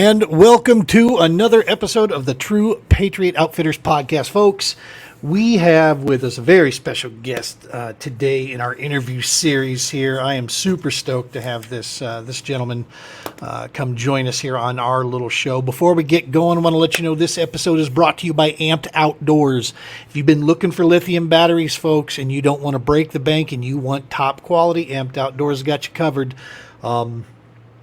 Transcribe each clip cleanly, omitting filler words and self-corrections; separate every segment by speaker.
Speaker 1: And welcome to another episode of the True Patriot Outfitters podcast, folks. We have with us a very special guest today in our interview series here. I am super stoked to have this gentleman come join us here on our little show. Before we get going, I want to let you know this episode is brought to you by Amped Outdoors. If you've been looking for lithium batteries, folks, and you don't want to break the bank and you want top quality, Amped Outdoors got you covered.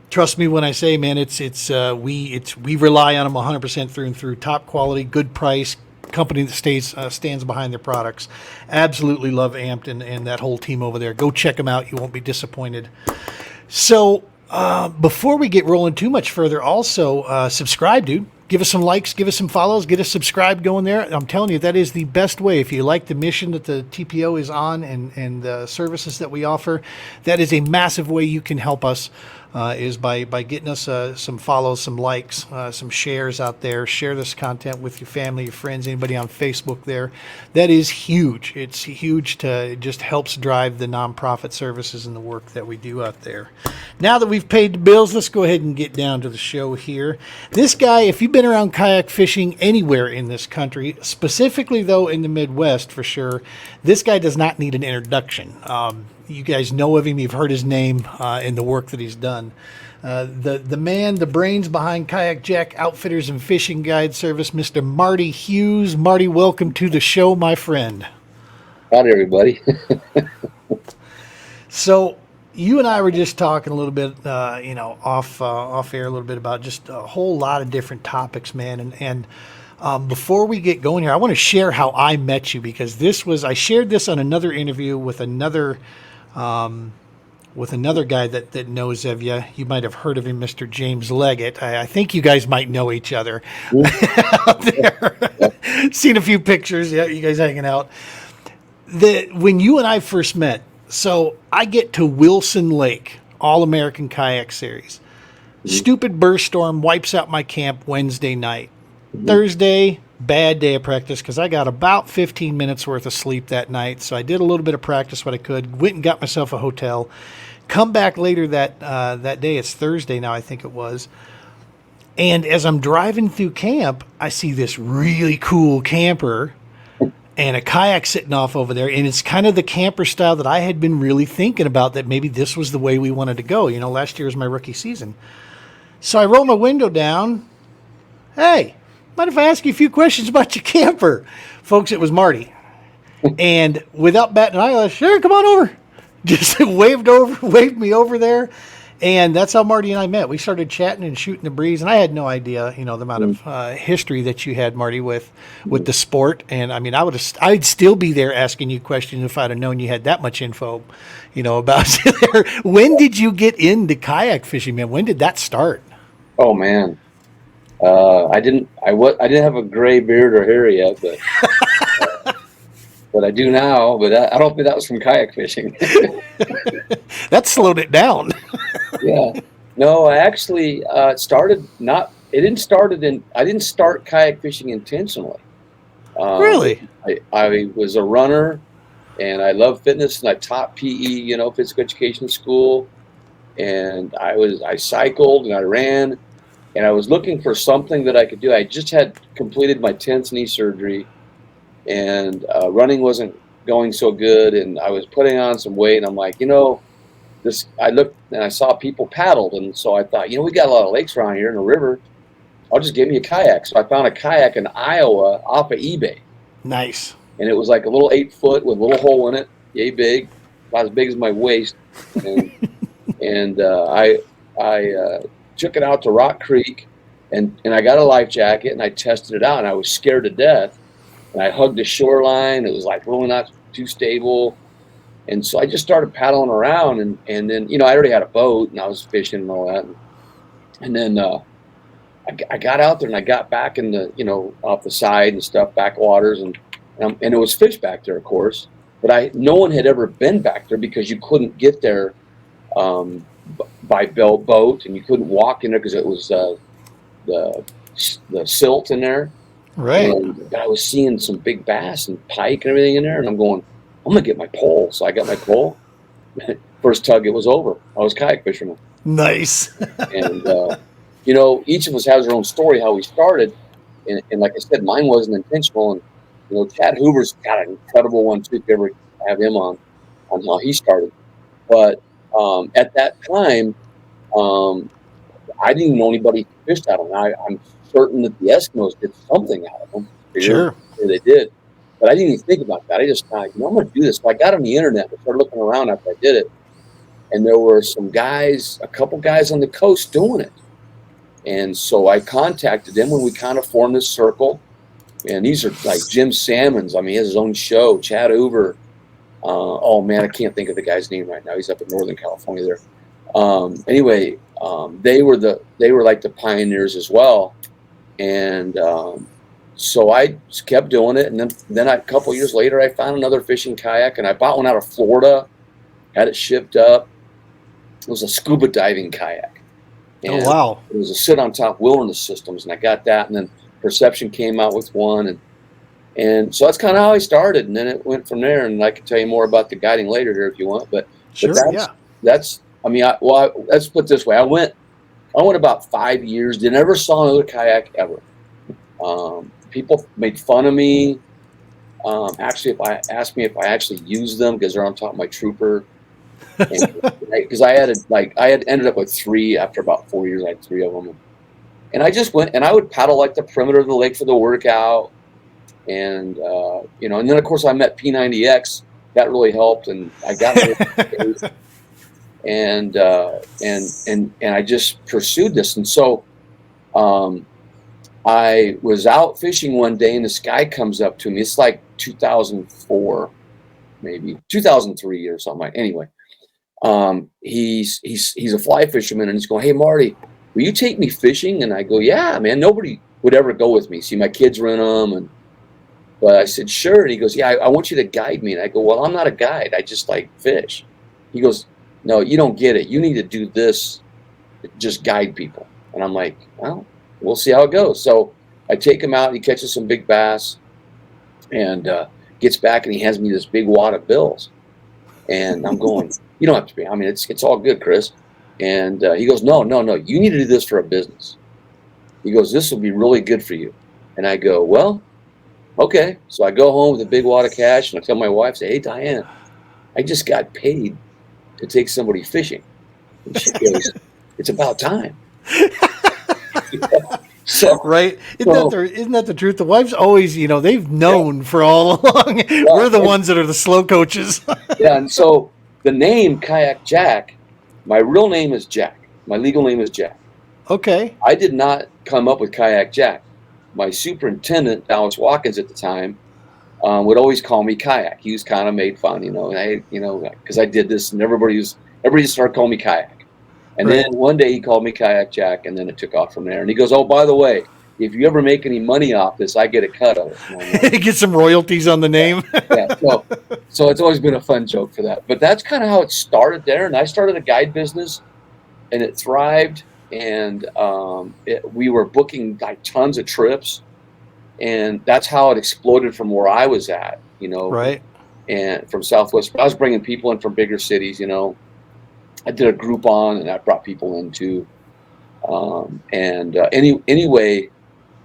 Speaker 1: Trust me when I say, man, we rely on them 100% through and through. Top quality, good price, company that stands behind their products. Absolutely love Amped and that whole team over there. Go check them out. You won't be disappointed. So before we get rolling too much further, also subscribe, dude. Give us some likes, give us some follows, get us subscribed going there. I'm telling you, that is the best way. If you like the mission that the TPO is on and the services that we offer, that is a massive way you can help us. Is by getting us some follows, some likes, some shares out there. Share this content with your family, your friends, anybody on Facebook there. That is huge. It's huge it just helps drive the nonprofit services and the work that we do out there. Now that we've paid the bills, let's go ahead and get down to the show here. This guy, if you've been around kayak fishing anywhere in this country, specifically though in the Midwest for sure, this guy does not need an introduction. You guys know of him. You've heard his name in the work that he's done. The man, the brains behind KayakJak Outfitters and Fishing Guide Service, Mr. Marty Hughes. Marty, welcome to the show, my friend.
Speaker 2: Howdy, everybody.
Speaker 1: So you and I were just talking a little bit, off air a little bit about just a whole lot of different topics, man. And before we get going here, I want to share how I met you, because I shared this on another interview with another guy that knows of you. You might have heard of him, Mr. James Leggett. I think you guys might know each other out there. Seen a few pictures. Yeah, you guys hanging out. When you and I first met, so I get to Wilson Lake, All-American Kayak Series. Stupid burst storm wipes out my camp Wednesday night. Thursday, bad day of practice because I got about 15 minutes worth of sleep that night. So I did a little bit of practice what I could, went and got myself a hotel, come back later that day. It's Thursday now, I think it was. And as I'm driving through camp, I see this really cool camper and a kayak sitting off over there. And it's kind of the camper style that I had been really thinking about, that maybe this was the way we wanted to go. You know, last year was my rookie season. So I roll my window down. Hey, mind if I ask you a few questions about your camper? Folks, it was Marty. And without batting an eyelash, sure, come on over. Just waved me over there. And that's how Marty and I met. We started chatting and shooting the breeze. And I had no idea, the amount of history that you had, Marty, with the sport. And I mean, I'd still be there asking you questions if I'd have known you had that much info, about there. When did you get into kayak fishing, man? When did that start?
Speaker 2: Oh, man. I didn't have a gray beard or hair yet, but I do now. But I don't think that was from kayak fishing.
Speaker 1: That slowed it down.
Speaker 2: Yeah, no, I actually started not. It didn't started in. I didn't start kayak fishing intentionally.
Speaker 1: Really?
Speaker 2: I was a runner, and I loved fitness, and I taught PE, physical education school, and I cycled and I ran. And I was looking for something that I could do. I just had completed my 10th knee surgery, and running wasn't going so good. And I was putting on some weight, and I'm like, I looked and I saw people paddled. And so I thought, we got a lot of lakes around here and a river. I'll just get me a kayak. So I found a kayak in Iowa off of eBay.
Speaker 1: Nice.
Speaker 2: And it was like a little 8-foot with a little hole in it, yay big, about as big as my waist. And I took it out to Rock Creek, and I got a life jacket, and I tested it out, and I was scared to death. And I hugged the shoreline. It was like really not too stable. And so I just started paddling around, and then, I already had a boat, and I was fishing and all that. And then I got out there, and I got back in the, off the side and stuff, backwaters, and it was fish back there, of course. But no one had ever been back there because you couldn't get there by boat, and you couldn't walk in there because it was the silt in there.
Speaker 1: Right.
Speaker 2: And I was seeing some big bass and pike and everything in there, and I'm going, I'm gonna get my pole. So I got my pole. First tug, it was over. I was kayak fisherman.
Speaker 1: Nice.
Speaker 2: And each of us has our own story, how we started. And like I said, mine wasn't intentional. And, Chad Hoover's got an incredible one too, if you ever have him on how he started. But at that time, I didn't even know anybody fished out of them. I'm certain that the Eskimos did something out of them.
Speaker 1: Sure.
Speaker 2: They did. But I didn't even think about that. I just thought, I'm going to do this. So I got on the internet and started looking around after I did it. And there were a couple guys on the coast doing it. And so I contacted them when we kind of formed this circle. And these are like Jim Salmons. I mean, he has his own show. Chad Hoover. Oh man, I can't think of the guy's name right now. He's up in Northern California there. Anyway, they were like the pioneers as well. And so I kept doing it. And then a couple years later, I found another fishing kayak, and I bought one out of Florida, had it shipped up. It was a scuba diving kayak. And
Speaker 1: oh, wow.
Speaker 2: It was a sit on top wilderness systems, and I got that. And then Perception came out with one, and so that's kind of how I started. And then it went from there. And I can tell you more about the guiding later here if you want. But
Speaker 1: sure,
Speaker 2: let's put it this way. I went about 5 years. Never saw another kayak ever. People made fun of me. Actually, if I asked me if I actually used them because they're on top of my trooper. Because I had ended up with 3 after about 4 years. I had 3 of them, and I just went and I would paddle like the perimeter of the lake for the workout, and and then of course I met P90X. That really helped, and I got and I just pursued this, and so I was out fishing one day, and this guy comes up to me. It's like 2004, maybe 2003 or something. Anyway. He's a fly fisherman, and he's going, "Hey Marty, will you take me fishing?" And I go, "Yeah, man. Nobody would ever go with me. See, my kids rent them." But I said, "Sure." And he goes, "Yeah, I want you to guide me." And I go, "Well, I'm not a guide. I just like fish." He goes, "No, you don't get it. You need to do this. Just guide people." And I'm like, "Well, we'll see how it goes." So I take him out. He catches some big bass, and gets back, and he hands me this big wad of bills. And I'm going, "You don't have to be. I mean, it's all good, Chris." And he goes, No. You need to do this for a business." He goes, "This will be really good for you." And I go, "Well, okay." So I go home with a big wad of cash, and I tell my wife, say, "Hey, Diane, I just got paid to take somebody fishing." And she goes, "It's about time." So,
Speaker 1: right? Isn't that the truth? The wives always, they've known for all along. We're the ones that are the slow coaches.
Speaker 2: Yeah, and so the name KayakJak, my real name is Jack. My legal name is Jack.
Speaker 1: Okay.
Speaker 2: I did not come up with KayakJak. My superintendent, Dallas Watkins at the time, would always call me Kayak. He was kind of made fun, and because I did this, and everybody started calling me Kayak. And then one day he called me KayakJak, and then it took off from there. And he goes, "Oh, by the way, if you ever make any money off this, I get a cut of it."
Speaker 1: Get some royalties on the name.
Speaker 2: Yeah. So it's always been a fun joke for that. But that's kind of how it started there. And I started a guide business, and it thrived. And we were booking like tons of trips, and that's how it exploded from where I was at,
Speaker 1: Right.
Speaker 2: And from Southwest. I was bringing people in from bigger cities, I did a Groupon, and I brought people in too. Anyway,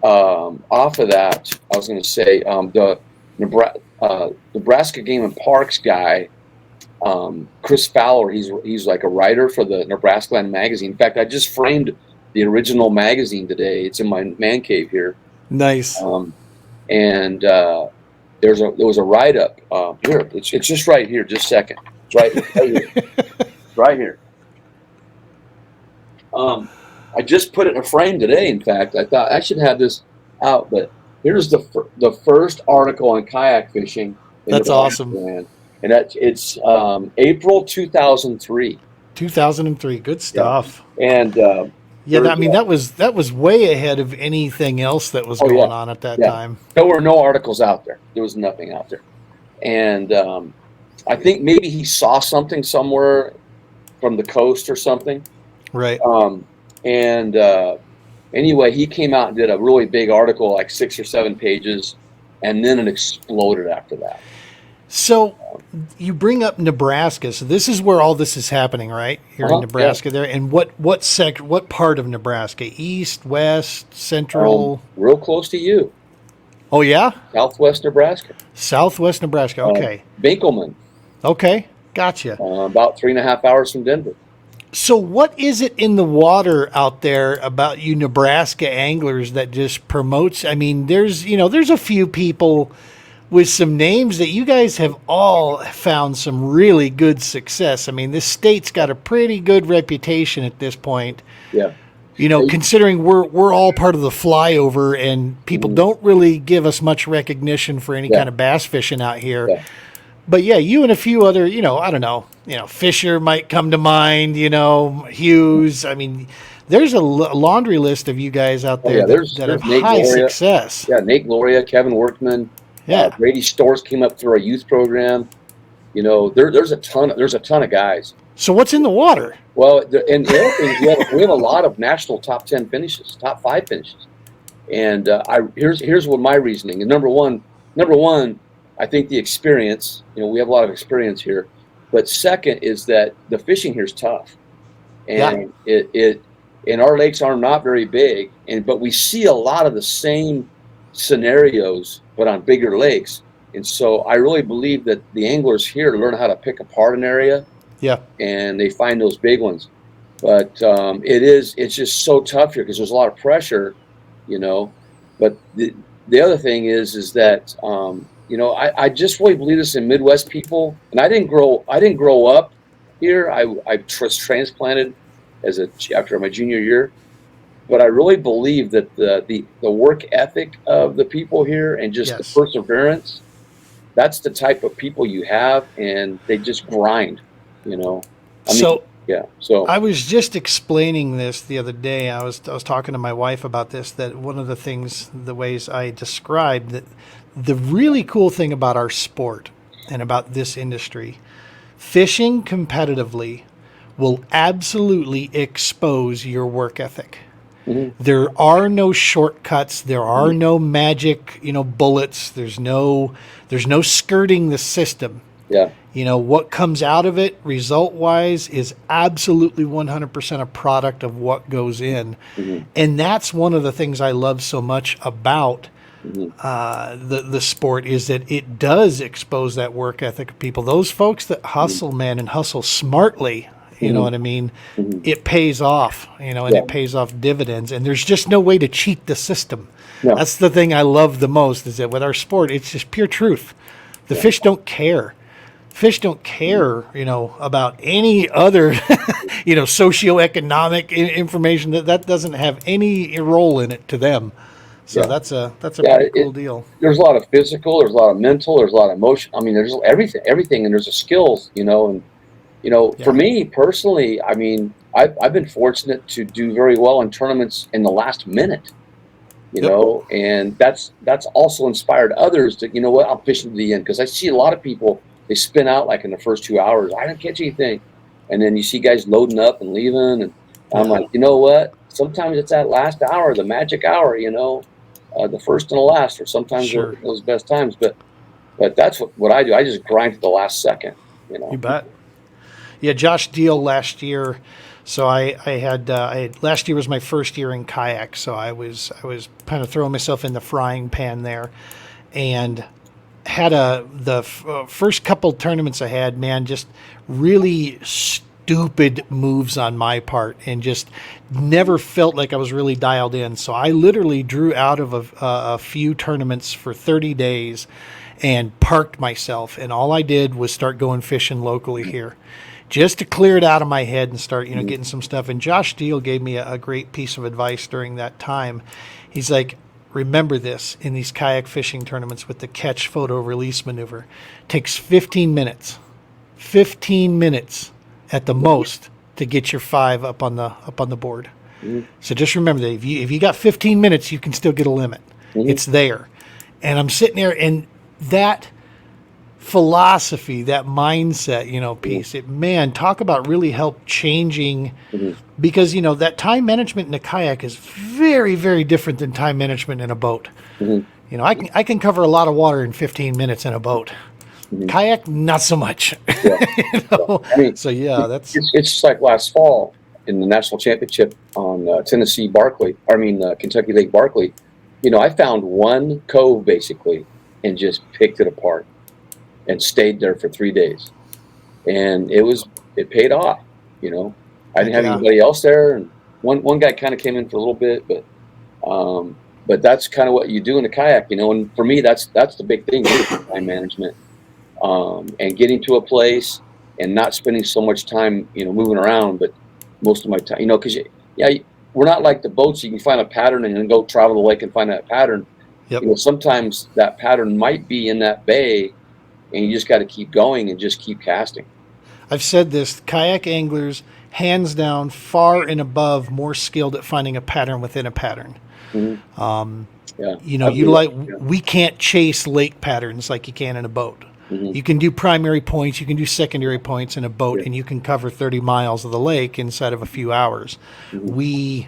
Speaker 2: off of that, I was going to say the Nebraska Game and Parks guy, Chris Fowler. He's like a writer for the Nebraska Land magazine. In fact, I just framed the original magazine today. It's in my man cave here.
Speaker 1: Nice.
Speaker 2: And there was a write up here. It's just right here. Just a second. It's right here. Right here. I just put it in a frame today. In fact, I thought I should have this out, but here's the first article on kayak fishing.
Speaker 1: That's awesome.
Speaker 2: Land. And it's April 2003.
Speaker 1: 2003. Good stuff.
Speaker 2: Yeah. And
Speaker 1: that was way ahead of anything else that was going on at that time.
Speaker 2: There were no articles out there. There was nothing out there. And I think maybe he saw something somewhere from the coast or something.
Speaker 1: Right.
Speaker 2: Anyway, he came out and did a really big article, like 6 or 7 pages, and then it exploded after that.
Speaker 1: So you bring up Nebraska. So this is where all this is happening, right? You're in Nebraska there. And what part of Nebraska? East, west, central?
Speaker 2: Real close to you.
Speaker 1: Oh, yeah?
Speaker 2: Southwest Nebraska.
Speaker 1: Southwest Nebraska. Okay.
Speaker 2: Binkelman.
Speaker 1: Okay. Gotcha.
Speaker 2: About 3.5 hours from Denver.
Speaker 1: So what is it in the water out there about you Nebraska anglers that just promotes? I mean, there's a few people with some names that you guys have all found some really good success. I mean, this state's got a pretty good reputation at this point.
Speaker 2: Yeah.
Speaker 1: Considering we're all part of the flyover and people don't really give us much recognition for any kind of bass fishing out here.
Speaker 2: Yeah.
Speaker 1: But yeah, you and a few other, I don't know, Fisher might come to mind, Hughes. I mean, there's a laundry list of you guys out there that have high success.
Speaker 2: Yeah, Nate Gloria, Kevin Workman.
Speaker 1: Yeah,
Speaker 2: Brady Storrs came up through our youth program. There's a ton of guys.
Speaker 1: So what's in the water?
Speaker 2: Well, and the other thing, we have a lot of national top 10 finishes, top 5 finishes. And here's what my reasoning. And number one, I think the experience. We have a lot of experience here. But second is that the fishing here is tough, and and our lakes are not very big, but we see a lot of the same scenarios, but on bigger lakes. And so I really believe that the anglers here learn how to pick apart an area.
Speaker 1: Yeah.
Speaker 2: And they find those big ones. But it's just so tough here because there's a lot of pressure, But the other thing is that I just really believe this in Midwest people. And I didn't grow up here. I was transplanted after my junior year. But I really believe that the work ethic of the people here and just the perseverance, that's the type of people you have, and they just grind, So
Speaker 1: I was just explaining this the other day. I was talking to my wife about this, that one of the ways I described that the really cool thing about our sport and about this industry, fishing competitively will absolutely expose your work ethic. Mm-hmm. There are no shortcuts. There are no magic, bullets. There's no skirting the system.
Speaker 2: Yeah.
Speaker 1: What comes out of it result-wise is absolutely 100% a product of what goes in. Mm-hmm. And that's one of the things I love so much about the sport is that it does expose that work ethic of people. Those folks that hustle, man, and hustle smartly, you know what I mean? Mm-hmm. It pays off, and it pays off dividends. And there's just no way to cheat the system. No. That's the thing I love the most is that with our sport, it's just pure truth. The fish don't care. Fish don't care, about any other, socioeconomic information that doesn't have any role in it to them. So that's a pretty cool deal.
Speaker 2: There's a lot of physical, there's a lot of mental, there's a lot of emotion. I mean, there's everything, and there's a skills, and for me personally, I mean, I've been fortunate to do very well in tournaments in the last minute, and that's also inspired others to, I'm fishing to the end, because I see a lot of people. They spin out like in the first 2 hours. I didn't catch anything. And then you see guys loading up and leaving. And I'm like, you know what? Sometimes it's that last hour, the magic hour, the first and the last, or sometimes those best times. But that's what I do. I just grind to the last second,
Speaker 1: You bet. Yeah, Josh Deal last year. So I had last year was my first year in kayak. So I was kind of throwing myself in the frying pan there. And had the first couple tournaments I had, man, just really stupid moves on my part, and just never felt like I was really dialed in. So I literally drew out of a few tournaments for 30 days and parked myself. And all I did was start going fishing locally here, just to clear it out of my head and start, getting some stuff. And Josh Deal gave me a great piece of advice during that time. He's like, remember this, in these kayak fishing tournaments with the catch, photo, release maneuver, takes 15 minutes at the most to get your 5 up on the board. Mm-hmm. So just remember that if you got 15 minutes, you can still get a limit. Mm-hmm. It's there. And I'm sitting there, and that philosophy, that mindset, piece, talk about really help changing, because, that time management in a kayak is very, very different than time management in a boat. Mm-hmm. I can cover a lot of water in 15 minutes in a boat, Kayak, not so much.
Speaker 2: Yeah.
Speaker 1: You know?
Speaker 2: I mean,
Speaker 1: So yeah,
Speaker 2: it's just like last fall in the national championship on Kentucky Lake Barkley. I found one cove basically and just picked it apart and stayed there for 3 days, and it paid off. I didn't have
Speaker 1: yeah.
Speaker 2: anybody else there, and one guy kind of came in for a little bit, but that's kind of what you do in a kayak, and for me that's the big thing, time management, and getting to a place and not spending so much time moving around, but most of my time, because we're not like the boats. You can find a pattern and then go travel the lake and find that pattern.
Speaker 1: Yep.
Speaker 2: Sometimes that pattern might be in that bay, and you just got to keep going and just keep casting.
Speaker 1: I've said this, kayak anglers, hands down, far and above, more skilled at finding a pattern within a pattern. We can't chase lake patterns like you can in a boat. You can do primary points, you can do secondary points in a boat, and you can cover 30 miles of the lake inside of a few hours. We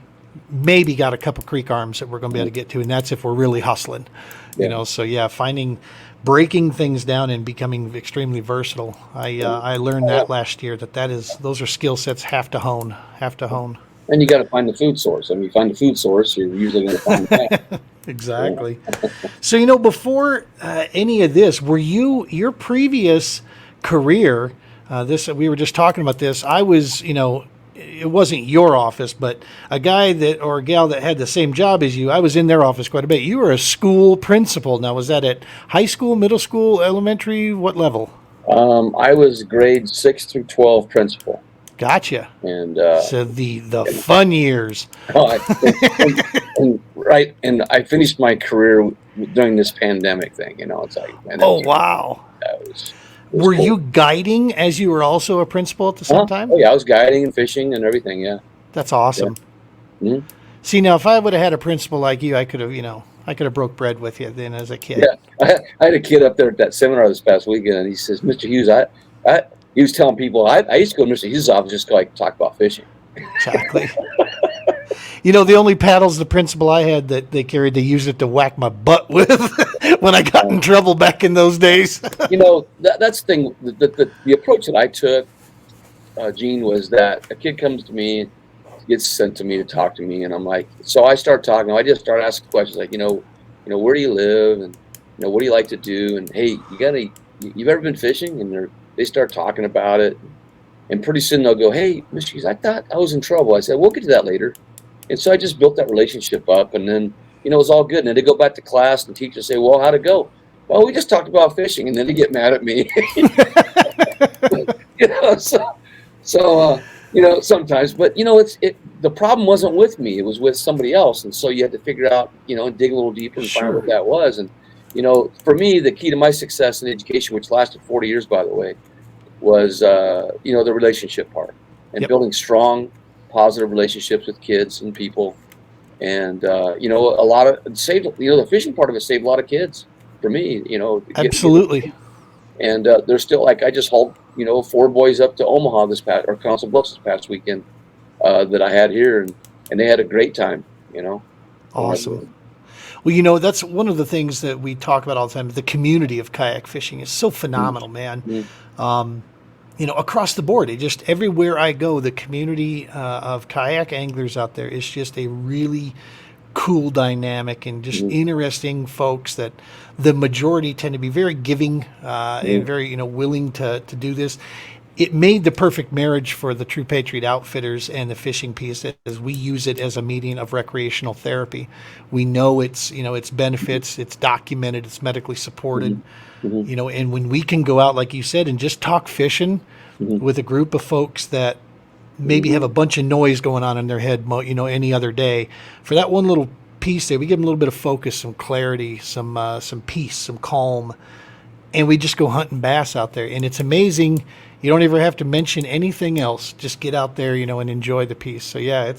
Speaker 1: maybe got a couple creek arms that we're going to be able to get to, and that's if we're really hustling. So breaking things down and becoming extremely versatile. I learned that last year, those are skill sets have to hone.
Speaker 2: And you got to find the food source. I mean, you find the food source, you're usually going to find that.
Speaker 1: Exactly. So, before any of this, were your previous career, we were just talking about this, I was, it wasn't your office, but a guy or a gal that had the same job as you, I was in their office quite a bit. You were a school principal. Now, was that at high school, middle school, elementary, what level?
Speaker 2: I was grade 6 through 12 principal.
Speaker 1: Gotcha.
Speaker 2: And
Speaker 1: so the fun years.
Speaker 2: Right. And I finished my career during this pandemic thing. It's like, man,
Speaker 1: wow.
Speaker 2: It was
Speaker 1: were
Speaker 2: cool.
Speaker 1: you guiding as you were also a principal at the same time?
Speaker 2: Oh yeah, I was guiding and fishing and everything. Yeah.
Speaker 1: That's awesome.
Speaker 2: Yeah.
Speaker 1: See, now if I would have had a principal like you, I could have broke bread with you then as a kid.
Speaker 2: Yeah. I had a kid up there at that seminar this past weekend, and he says, Mr. Hughes, he was telling people I used to go to Mr. Hughes' office just to talk about fishing.
Speaker 1: Exactly. The only paddles the principal I had that they carried, they used it to whack my butt with when I got in trouble back in those days.
Speaker 2: That's the thing. The approach that I took, Gene, was that a kid comes to me, gets sent to me to talk to me, and I'm like, so I start talking. I just start asking questions like, where do you live, and what do you like to do, and hey, you've ever been fishing? And they start talking about it, and pretty soon they'll go, hey, Mr. Hughes, I thought I was in trouble. I said, we'll get to that later. And so I just built that relationship up, and then, it was all good. And then they go back to class, and teachers say, well, how'd it go? Well, we just talked about fishing, and then they get mad at me. Sometimes, but the problem wasn't with me; it was with somebody else, and so you had to figure out, and dig a little deeper and find out what that was. And for me, the key to my success in education, which lasted 40 years, by the way, was the relationship part and building strong, positive relationships with kids and people, and a lot of the fishing part of it saved a lot of kids for me.
Speaker 1: Absolutely.
Speaker 2: And there's still, like, I just hauled 4 boys up to Omaha or Council Bluffs this past weekend that I had here, and they had a great time.
Speaker 1: Awesome. Well, that's one of the things that we talk about all the time. The community of kayak fishing is so phenomenal, man. Across the board, everywhere I go, the community of kayak anglers out there is just a really cool dynamic and just interesting folks that the majority tend to be very giving and very, willing to do this. It made the perfect marriage for the True Patriot Outfitters and the fishing piece, as we use it as a medium of recreational therapy. We know its benefits, it's documented, it's medically supported, and when we can go out, like you said, and just talk fishing with a group of folks that maybe have a bunch of noise going on in their head, any other day, for that one little piece there, we give them a little bit of focus, some clarity, some peace, some calm, and we just go hunting bass out there. And it's amazing. You don't ever have to mention anything else. Just get out there, and enjoy the piece. So yeah,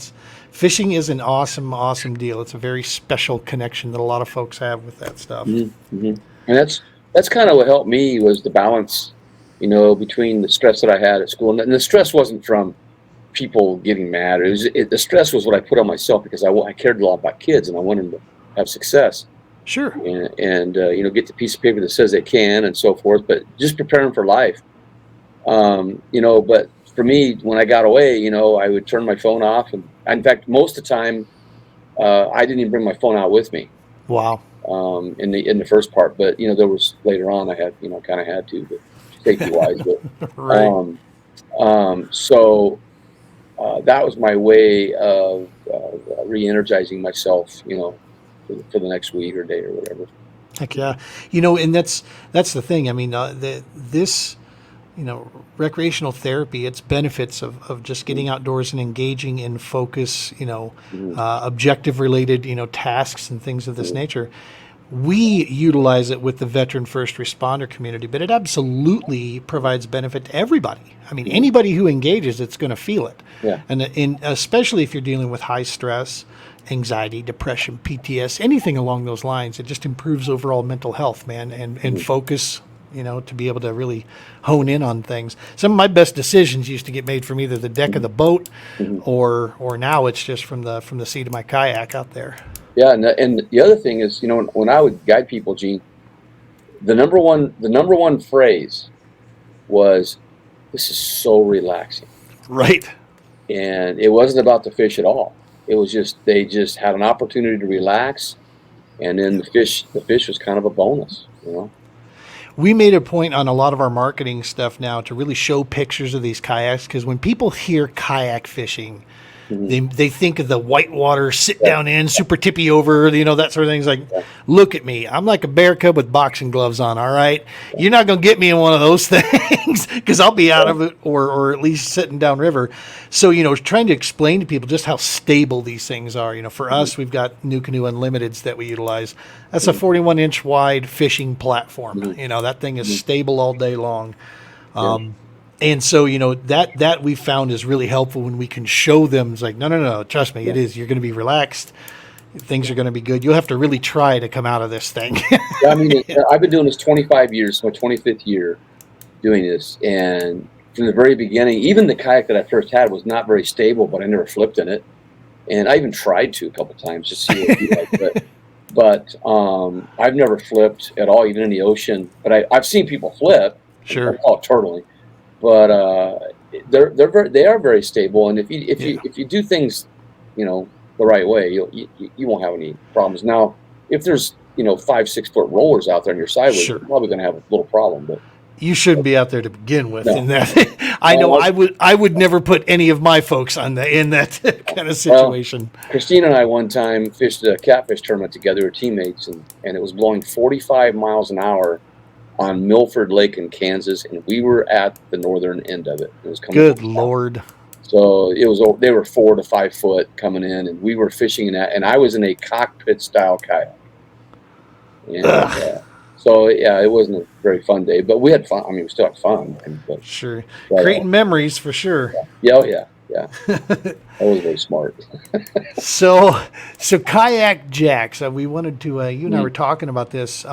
Speaker 1: fishing is an awesome, awesome deal. It's a very special connection that a lot of folks have with that stuff.
Speaker 2: And that's kind of what helped me, was the balance, between the stress that I had at school. And the stress wasn't from people getting mad. The stress was what I put on myself, because I cared a lot about kids and I wanted them to have success.
Speaker 1: Sure.
Speaker 2: and get the piece of paper that says they can and so forth, but just prepare them for life. But for me, when I got away, I would turn my phone off, and in fact, most of the time, I didn't even bring my phone out with me.
Speaker 1: Wow.
Speaker 2: In the first part, but there was later on I had kind of had to, but safety wise, but
Speaker 1: Right.
Speaker 2: so that was my way of re-energizing myself, for the next week or day or whatever.
Speaker 1: Heck yeah. And that's the thing. I mean, this, recreational therapy, its benefits of just getting outdoors and engaging in focus,
Speaker 2: Mhm.
Speaker 1: objective related, tasks and things of this
Speaker 2: Mhm.
Speaker 1: nature. We utilize it with the veteran first responder community, but it absolutely provides benefit to everybody. I mean,
Speaker 2: Mhm.
Speaker 1: anybody who engages, it's going to feel it.
Speaker 2: Yeah.
Speaker 1: And especially if you're dealing with high stress, anxiety, depression, PTS, anything along those lines, it just improves overall mental health, man, and
Speaker 2: Mhm.
Speaker 1: focus, to be able to really hone in on things. Some of my best decisions used to get made from either the deck of
Speaker 2: Mhm.
Speaker 1: the boat
Speaker 2: Mhm.
Speaker 1: or now it's just from the seat of my kayak out there.
Speaker 2: Yeah, and the other thing is, when I would guide people, Gene, the number one phrase was, "This is so relaxing,"
Speaker 1: Right.
Speaker 2: and it wasn't about the fish at all. It was just they just had an opportunity to relax, and then the fish was kind of a bonus.
Speaker 1: We made a point on a lot of our marketing stuff now to really show pictures of these kayaks, because when people hear kayak fishing,
Speaker 2: Mhm.
Speaker 1: they think of the whitewater sit
Speaker 2: Yeah,
Speaker 1: down in super tippy over, that sort of thing. It's like,
Speaker 2: yeah,
Speaker 1: look at me, I'm like a bear cub with boxing gloves on. All right, you're not gonna get me in one of those things because I'll be out
Speaker 2: yeah.
Speaker 1: of it, or at least sitting down river. So trying to explain to people just how stable these things are. For
Speaker 2: Mhm.
Speaker 1: us, we've got New Canoe Unlimiteds that we utilize. That's a
Speaker 2: Mhm.
Speaker 1: 41-inch wide fishing platform.
Speaker 2: Mhm.
Speaker 1: That thing is
Speaker 2: Mhm.
Speaker 1: stable all day long.
Speaker 2: Yeah.
Speaker 1: And so, that we found is really helpful when we can show them. It's like, no, no, no, trust me,
Speaker 2: Yeah.
Speaker 1: it is. You're going to be relaxed. Things are going to be good. You'll have to really try to come out of this thing.
Speaker 2: Yeah, I mean, I've been doing this 25 years, my 25th year doing this, and from the very beginning, even the kayak that I first had was not very stable, but I never flipped in it, and I even tried to a couple times to see what it'd be like, but I've never flipped at all, even in the ocean. But I've seen people flip, and I
Speaker 1: Sure.
Speaker 2: call it turtling, but they are very stable, and
Speaker 1: Yeah.
Speaker 2: if you do things, the right way, you won't have any problems. Now, if there's 5 6 foot rollers out there on your sideways,
Speaker 1: Sure.
Speaker 2: you're probably going to have a little problem. But
Speaker 1: You shouldn't be out there to begin with. In
Speaker 2: no,
Speaker 1: that, I know
Speaker 2: no.
Speaker 1: I would never put any of my folks on in that kind of
Speaker 2: Well,
Speaker 1: situation.
Speaker 2: Christina and I one time fished a catfish tournament together, with teammates, and it was blowing 45 miles an hour on Milford Lake in Kansas, and we were at the northern end of it. It was coming
Speaker 1: Good
Speaker 2: down.
Speaker 1: Lord.
Speaker 2: So they were 4 to 5 foot coming in, and we were fishing in that, and I was in a cockpit style kayak, and
Speaker 1: Ugh.
Speaker 2: so yeah, it wasn't a very fun day, but we had fun. I mean, we still had fun,
Speaker 1: Sure.
Speaker 2: but
Speaker 1: Creating memories for sure.
Speaker 2: yeah, oh, yeah, yeah, that was very smart.
Speaker 1: So KayakJak. So we wanted to. You and I
Speaker 2: Mm,
Speaker 1: were talking about this.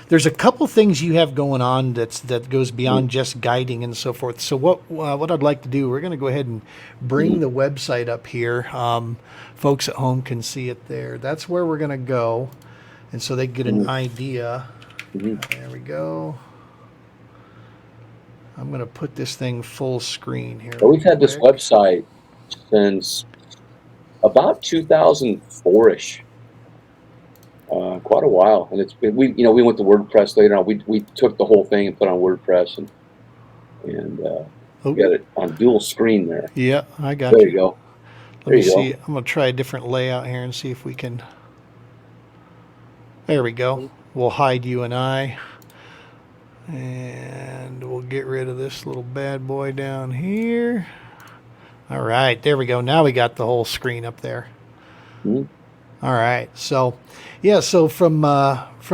Speaker 1: There's a couple things you have going on that goes
Speaker 2: mm,
Speaker 1: beyond just guiding and so forth. So what I'd like to do, we're going to go ahead and bring
Speaker 2: mm,
Speaker 1: the website up here. Folks at home can see it there. That's where we're going to go, and so they get an
Speaker 2: mm,
Speaker 1: idea.
Speaker 2: mm.
Speaker 1: There we go. I'm going to put this thing full screen here
Speaker 2: But
Speaker 1: real
Speaker 2: we've had this
Speaker 1: quick.
Speaker 2: website since about 2004ish. Quite a while, and we went to WordPress later on. We took the whole thing and put on WordPress, and
Speaker 1: Oh,
Speaker 2: we got it on dual screen there.
Speaker 1: yeah, I got
Speaker 2: There
Speaker 1: you.
Speaker 2: you go.
Speaker 1: Let
Speaker 2: There
Speaker 1: me
Speaker 2: you
Speaker 1: see.
Speaker 2: go.
Speaker 1: I'm going to try a different layout here and see if we can. There we go. We'll hide you and I. And we'll get rid of this little bad boy down here. All right, there we go. Now we got the whole screen up there.
Speaker 2: Mhm.
Speaker 1: All right. So, yeah. So from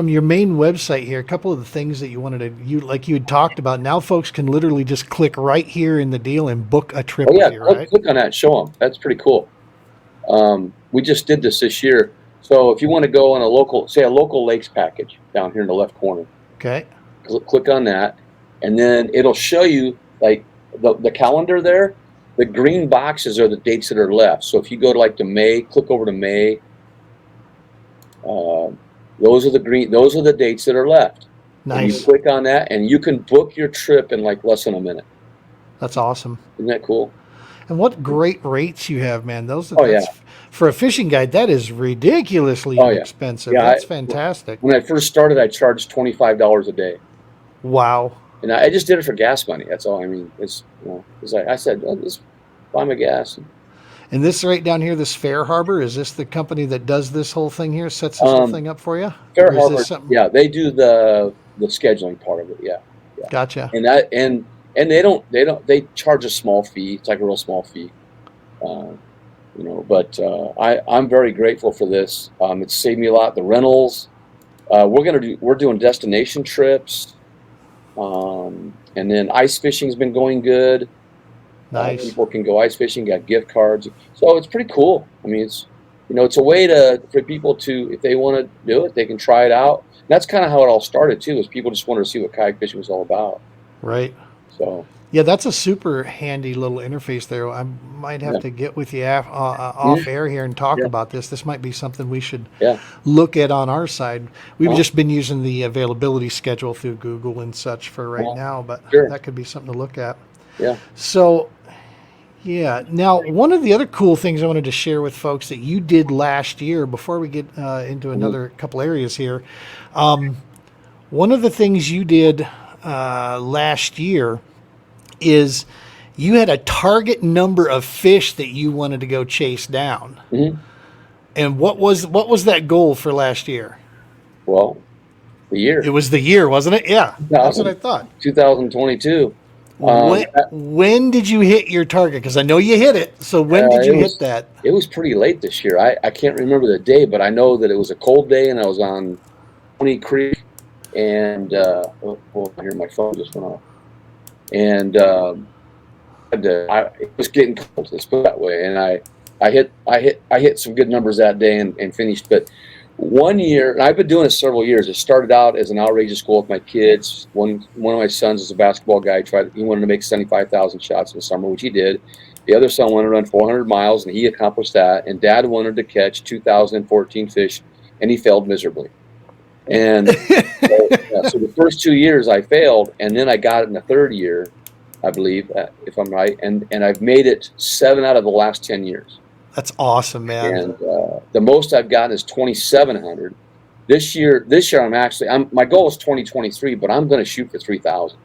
Speaker 1: your main website here, a couple of the things that you wanted like you had talked about. Now, folks can literally just click right here in the deal and book a
Speaker 2: Oh
Speaker 1: trip with
Speaker 2: yeah,
Speaker 1: you,
Speaker 2: click
Speaker 1: right?
Speaker 2: click on that. Show them. That's pretty cool. We just did this year. So if you want to go on a local lakes package down here in the left corner,
Speaker 1: Okay.
Speaker 2: click on that, and then it'll show you like the calendar there. The green boxes are the dates that are left. So if you go to like to May, click over to May. Uh, Those are the dates that are left. And you
Speaker 1: Nice.
Speaker 2: click on that, and you can book your trip in like less than a minute.
Speaker 1: That's awesome.
Speaker 2: Isn't that cool?
Speaker 1: And what great rates you have, man.
Speaker 2: Oh yeah.
Speaker 1: That's for a fishing guide, that is ridiculously
Speaker 2: Oh yeah.
Speaker 1: inexpensive.
Speaker 2: Yeah.
Speaker 1: That's fantastic.
Speaker 2: When I first started, I charged $25 a day,
Speaker 1: Wow.
Speaker 2: and I just did it for gas money. That's all. I mean, it's like I said, just buy my gas.
Speaker 1: And this right down here, this Fair Harbor, is this the company that does this whole thing here, sets this whole thing up for you?
Speaker 2: Fair
Speaker 1: Or is
Speaker 2: Harbor,
Speaker 1: this something?
Speaker 2: yeah, they do the scheduling part of it. Yeah.
Speaker 1: Gotcha.
Speaker 2: And they charge a small fee. It's like a real small fee. But I'm very grateful for this. It's saved me a lot. The rentals, we're doing destination trips, and then ice fishing's been going good.
Speaker 1: Nice.
Speaker 2: People can go ice fishing, got gift cards, so it's pretty cool. I mean, it's a way for people to, if they want to do it, they can try it out. And that's kind of how it all started too. Is people just wanted to see what kayak fishing was all about.
Speaker 1: Right.
Speaker 2: So.
Speaker 1: Yeah, that's a super handy little interface there. I might have to get with you off air here and talk about this. This might be something we should look at on our side. We've just been using the availability schedule through Google and such for right now, but that could be something to look at.
Speaker 2: Yeah.
Speaker 1: So, yeah. Now, one of the other cool things I wanted to share with folks that you did last year, before we get into another couple areas here, one of the things you did last year is you had a target number of fish that you wanted to go chase down. And what was that goal for last year?
Speaker 2: Well, the year.
Speaker 1: It was the year, wasn't it? Yeah, that's what I thought.
Speaker 2: 2022.
Speaker 1: When did you hit your target? Because I know you hit it. So when did you hit that? It
Speaker 2: was pretty late this year. I can't remember the day, but I know that it was a cold day, and I was on Pony Creek, and here my phone just went off. And it was getting cold, let's put it that way. And I hit some good numbers that day and finished. But one year, and I've been doing it several years. It started out as an outrageous goal with my kids. One of my sons is a basketball guy. He wanted to make 75,000 shots in the summer, which he did. The other son wanted to run 400 miles, and he accomplished that. And Dad wanted to catch 2,014 fish, and he failed miserably. And so the first 2 years I failed, and then I got it in the third year, I believe, if I'm right, and I've made it 7 out of the last 10 years.
Speaker 1: That's awesome, man.
Speaker 2: And the most I've gotten is 2,700. This year my goal is 2023, but I'm going to shoot for 3,000.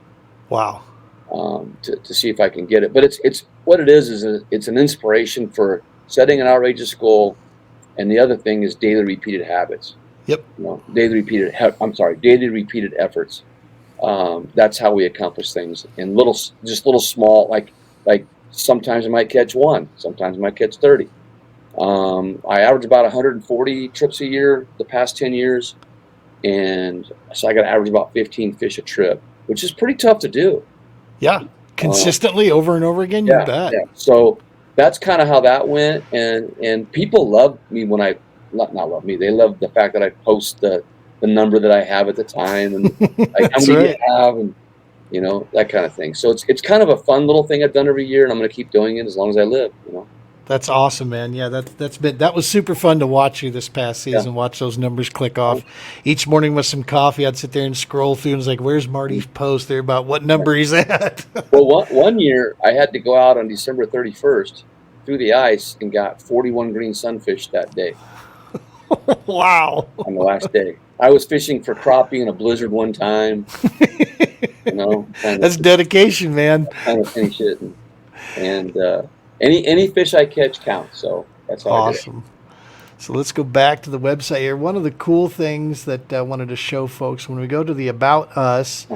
Speaker 1: Wow.
Speaker 2: To see if I can get it. But it's what it is it's an inspiration for setting an outrageous goal, and the other thing is daily repeated habits.
Speaker 1: Yep.
Speaker 2: Daily repeated efforts. That's how we accomplish things in little small, like sometimes I might catch 1, sometimes I might catch 30. I average about 140 trips a year the past 10 years. And so I got to average about 15 fish a trip, which is pretty tough to do. Yeah.
Speaker 1: Consistently over and over again. You bet.
Speaker 2: Yeah. So that's kind of how that went. And people love me when not love me. They love the fact that I post the number that I have at the time, and like how many you have, and that kind of thing. So it's kind of a fun little thing I've done every year, and I'm going to keep doing it as long as I live.
Speaker 1: That's awesome, man. Yeah, that was super fun to watch you this past season. Watch those numbers click off each morning with some coffee. I'd sit there and scroll through, and it's like, where's Marty's post there about what number he's at?
Speaker 2: Well, one year I had to go out on December 31st through the ice and got 41 green sunfish that day.
Speaker 1: Wow.
Speaker 2: On the last day. I was fishing for crappie in a blizzard one time.
Speaker 1: That's dedication, man.
Speaker 2: Kind of finish it. And any fish I catch counts. So that's how
Speaker 1: awesome. I do it. So let's go back to the website here. One of the cool things that I wanted to show folks when we go to the About Us,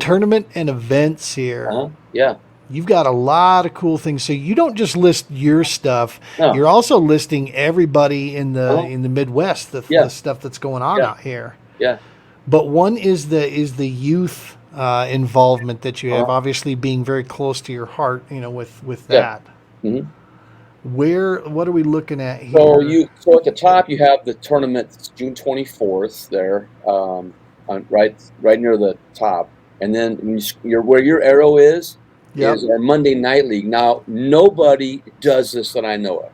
Speaker 1: tournament and events here.
Speaker 2: Yeah.
Speaker 1: You've got a lot of cool things. So you don't just list your stuff. No. You're also listing everybody in the Midwest, the stuff that's going on out here.
Speaker 2: Yeah.
Speaker 1: But one is the youth involvement that you have, obviously being very close to your heart, with that.
Speaker 2: Mm-hmm.
Speaker 1: What are we looking at here?
Speaker 2: So at the top you have the tournament, June 24th there, right near the top, and then where your arrow is our Monday Night League. Now, nobody does this that I know of.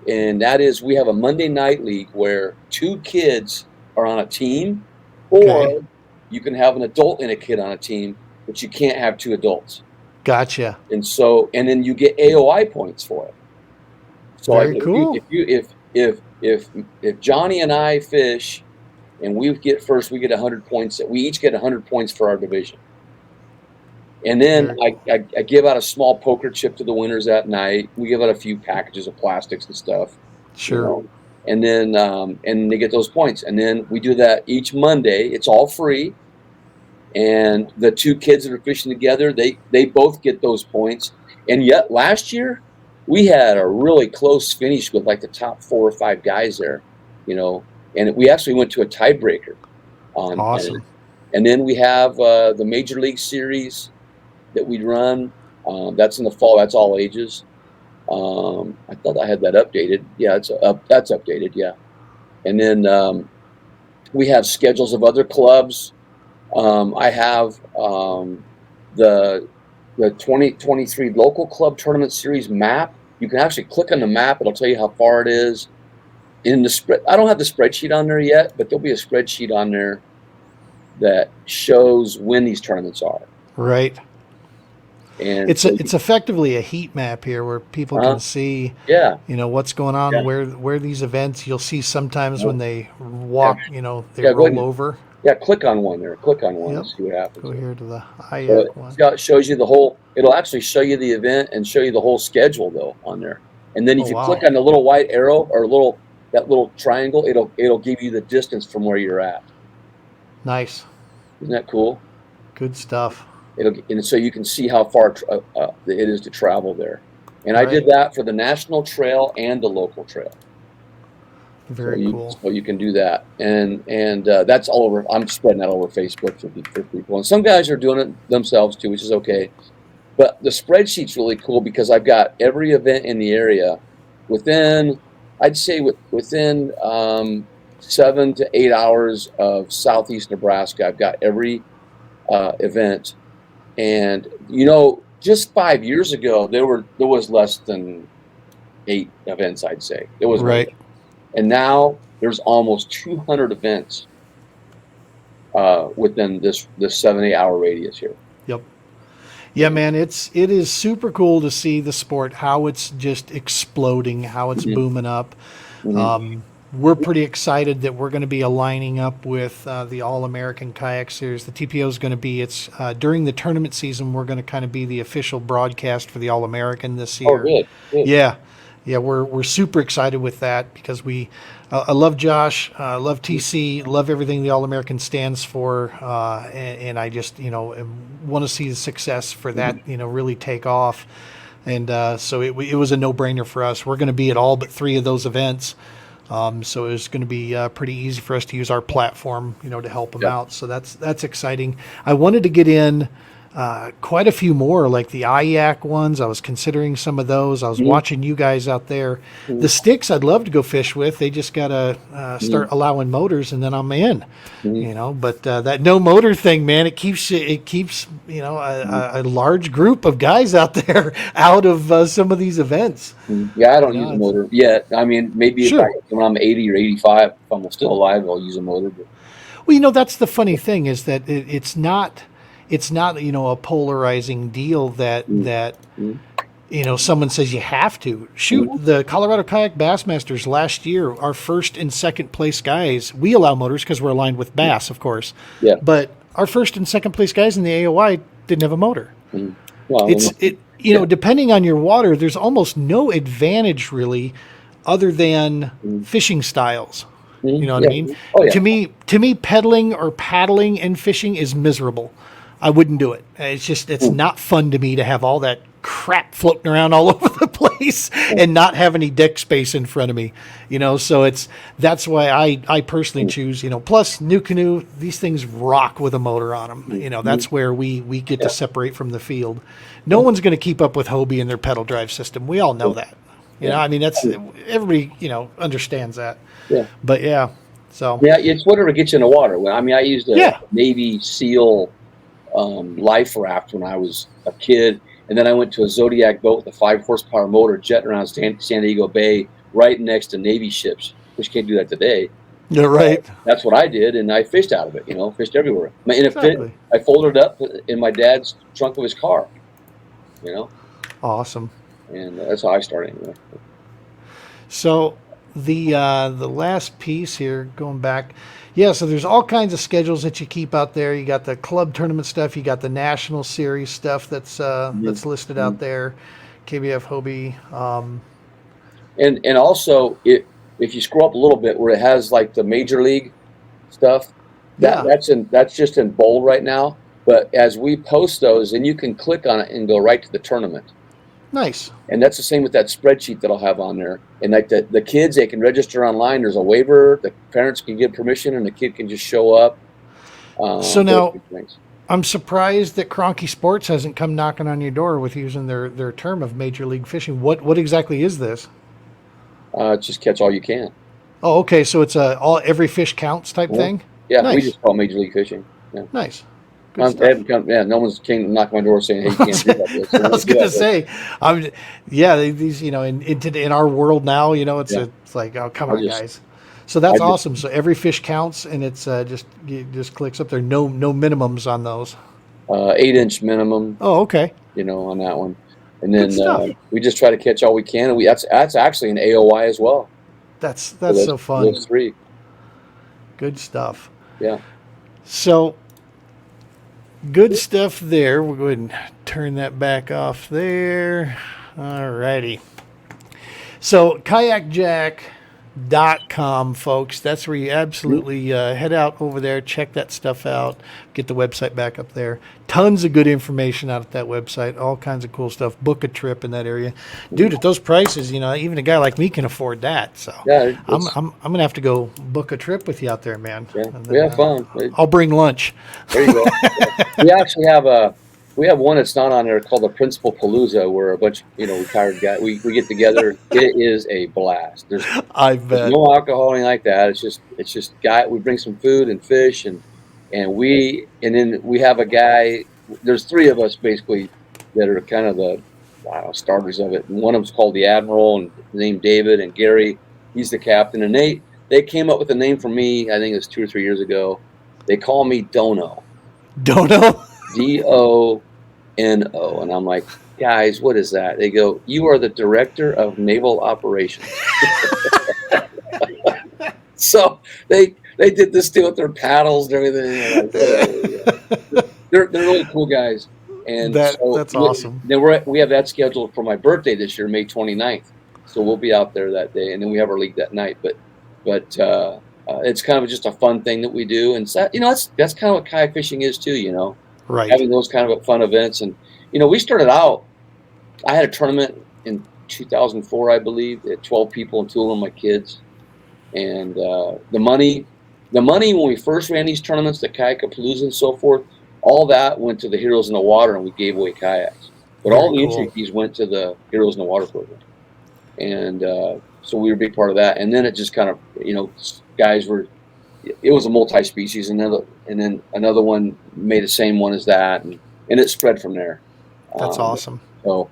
Speaker 2: And that is, we have a Monday night league where 2 kids are on a team, or
Speaker 1: Okay.
Speaker 2: you can have an adult and a kid on a team, but you can't have 2 adults.
Speaker 1: Gotcha.
Speaker 2: And so, and then you get AOI points for it. So like
Speaker 1: Very cool.
Speaker 2: if Johnny and I fish and we get first, we get 100 points. We each get 100 points for our division. And then
Speaker 1: Very cool.
Speaker 2: I give out a small poker chip to the winners that night. We give out a few packages of plastics and stuff,
Speaker 1: Sure.
Speaker 2: and then and they get those points. And then we do that each Monday. It's all free. And the 2 kids that are fishing together, they both get those points. And yet last year we had a really close finish with like the top 4 or 5 guys there, and we actually went to a tiebreaker on.
Speaker 1: Awesome.
Speaker 2: And then we have the Major League Series that we run. That's in the fall. That's all ages. I thought I had that updated. Yeah, that's updated. Yeah. And then we have schedules of other clubs. I have the 2023 local club tournament series map. You can actually click on the map. It'll tell you how far it is. In the spread, I don't have the spreadsheet on there yet, but there'll be a spreadsheet on there that shows when these tournaments are.
Speaker 1: Right.
Speaker 2: And
Speaker 1: it's effectively a heat map here where people can see, what's going on, where these events. You'll see sometimes when they walk, they roll over.
Speaker 2: Yeah, click on one there. Click on one and see what happens.
Speaker 1: Go here to the KayakJak one.
Speaker 2: It shows you the whole. It'll actually show you the event and show you the whole schedule though on there. And then if you click on the little white arrow or that little triangle, it'll give you the distance from where you're at.
Speaker 1: Nice.
Speaker 2: Isn't that cool?
Speaker 1: Good stuff.
Speaker 2: And so you can see how far it is to travel there. And I did that for the national trail and the local trail.
Speaker 1: Very cool.
Speaker 2: So you can do that, and that's all over. I'm spreading that all over Facebook for people, and some guys are doing it themselves too, which is okay. But the spreadsheet's really cool because I've got every event in the area within 7 to 8 hours of southeast Nebraska. I've got every event. And just 5 years ago, there was less than 8 events. I'd say there was
Speaker 1: right,
Speaker 2: and now there's almost 200 events within this 7-8 hour radius here.
Speaker 1: Yep. Yeah, man, it is super cool to see the sport, how it's just exploding, how it's booming up. We're pretty excited that we're going to be aligning up with the All-American Kayak Series. The TPO is going to be, during the tournament season, we're going to kind of be the official broadcast for the All-American this year.
Speaker 2: Oh, good.
Speaker 1: Yeah. Yeah, we're super excited with that because I love Josh, love TC, love everything the All-American stands for, and I just, want to see the success for that, really take off. And so it was a no-brainer for us. We're going to be at all but 3 of those events. So it's going to be pretty easy for us to use our platform, to help them out. So that's exciting. I wanted to get in quite a few more, like the kayak ones. I was considering some of those. I was watching you guys out there. The sticks I'd love to go fish with. They just got to start allowing motors, and then I'm in. But that no motor thing, man, it keeps a large group of guys out there out of some of these events.
Speaker 2: Yeah, I don't use a motor yet. I mean, maybe when I'm 80 or 85, if I'm still alive, I'll use a motor. But.
Speaker 1: Well, that's the funny thing is that it's not a polarizing deal that someone says you have to shoot. The Colorado Kayak Bassmasters last year, our first and second place guys, we allow motors because we're aligned with Bass, of course. Yeah. But our first and second place guys in the AOI didn't have a motor. Well, depending on your water, there's almost no advantage really, other than fishing styles. You know what I mean? Oh, yeah. To me, pedaling or paddling and fishing is miserable. I wouldn't do it. It's not fun to me to have all that crap floating around all over the place and not have any deck space in front of me, so that's why I personally choose, plus New Canoe, these things rock with a motor on them. That's where we get to separate from the field. No one's going to keep up with Hobie and their pedal drive system. We all know that, that's everybody, understands that. Yeah. But so. Yeah.
Speaker 2: It's whatever gets you in the water. I mean, I used a Navy SEAL life raft when I was a kid, and then I went to a Zodiac boat with a 5 horsepower motor jetting around San Diego Bay right next to Navy ships, which can't do that today.
Speaker 1: Yeah, right.
Speaker 2: That's what I did, and I fished out of it. Fished everywhere. And it
Speaker 1: Exactly.
Speaker 2: fit. I folded it up in my dad's trunk of his car.
Speaker 1: Awesome.
Speaker 2: And that's how I started. Anyway.
Speaker 1: So the last piece here, going back, yeah. So there's all kinds of schedules that you keep out there. You got the club tournament stuff. You got the national series stuff that's listed out there. KBF Hobie.
Speaker 2: And also, if you scroll up a little bit where it has like the major league stuff, that's just in bold right now. But as we post those, and you can click on it and go right to the tournament.
Speaker 1: Nice.
Speaker 2: And that's the same with that spreadsheet that I'll have on there. And like the kids, they can register online. There's a waiver. The parents can give permission, and the kid can just show up.
Speaker 1: So now, I'm surprised that Cronky Sports hasn't come knocking on your door with using their term of Major League Fishing. What exactly is this?
Speaker 2: Just catch all you can.
Speaker 1: Oh, okay. So it's every fish counts type thing?
Speaker 2: Yeah,
Speaker 1: nice.
Speaker 2: We just call it Major League Fishing. Yeah.
Speaker 1: Nice.
Speaker 2: No one's came to knock on my door saying, "Hey, you can't do that." So
Speaker 1: I was going to say, these in our world now, it's like, oh, come on, guys. So that's awesome. So every fish counts, and it's just clicks up there. No minimums on those.
Speaker 2: 8-inch minimum.
Speaker 1: Oh, okay.
Speaker 2: On that one, and then we just try to catch all we can. And that's actually an AOI as well.
Speaker 1: That's so fun.
Speaker 2: Those 3.
Speaker 1: Good stuff.
Speaker 2: Yeah.
Speaker 1: So. Good stuff there. We'll go ahead and turn that back off there. All righty. So KayakJak.com, folks. That's where you absolutely head out over there, check that stuff out, get the website back up there. Tons of good information out at that website, all kinds of cool stuff. Book a trip in that area. Dude, at those prices, even a guy like me can afford that. So I'm going to have to go book a trip with you out there, man.
Speaker 2: Yeah, we have fun.
Speaker 1: I'll bring lunch.
Speaker 2: There you go. We actually have one that's not on there called the Principal Palooza, where a bunch of retired guys we get together. It is a blast. There's no alcohol or anything like that. It's just we bring some food and fish and then we have a guy. There's 3 of us basically that are kind of the starters of it. And one of them's called the Admiral, and named David, and Gary, he's the captain. And they came up with a name for me. I think it was 2 or 3 years ago. They call me Dono.
Speaker 1: Dono.
Speaker 2: DONO, and I'm like, guys, what is that? They go, you are the director of naval operations. So they did this deal with their paddles and everything. They're really cool guys, and
Speaker 1: that's awesome.
Speaker 2: Then we have that scheduled for my birthday this year, May 29th. So we'll be out there that day, and then we have our league that night. But it's kind of just a fun thing that we do, and that's kind of what kayak fishing is too.
Speaker 1: Right.
Speaker 2: Having those kind of fun events. And, we started out, I had a tournament in 2004, I believe, at 12 people, and 2 of them my kids. And the money when we first ran these tournaments, the Kayak-A-Palooza and so forth, all that went to the Heroes in the Water, and we gave away kayaks. But all the entry fees went to the Heroes in the Water program. And so we were a big part of that. And then it just kind of, guys were, it was a multi-species, and then another one made the same one as that, and it spread from there.
Speaker 1: That's awesome.
Speaker 2: So,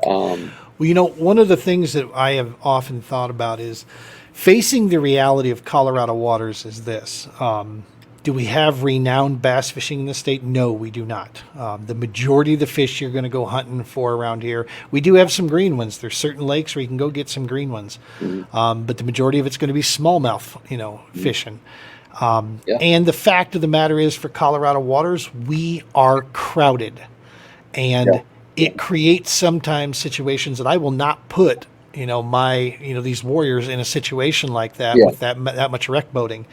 Speaker 1: one of the things that I have often thought about is facing the reality of Colorado waters is this. Do we have renowned bass fishing in the state? No, we do not. The majority of the fish you're going to go hunting for around here, we do have some green ones. There's certain lakes where you can go get some green ones. But the majority of it's going to be smallmouth, fishing. And the fact of the matter is, for Colorado waters, we are crowded. And it creates sometimes situations that I will not put these warriors in a situation like that with that much wreck boating.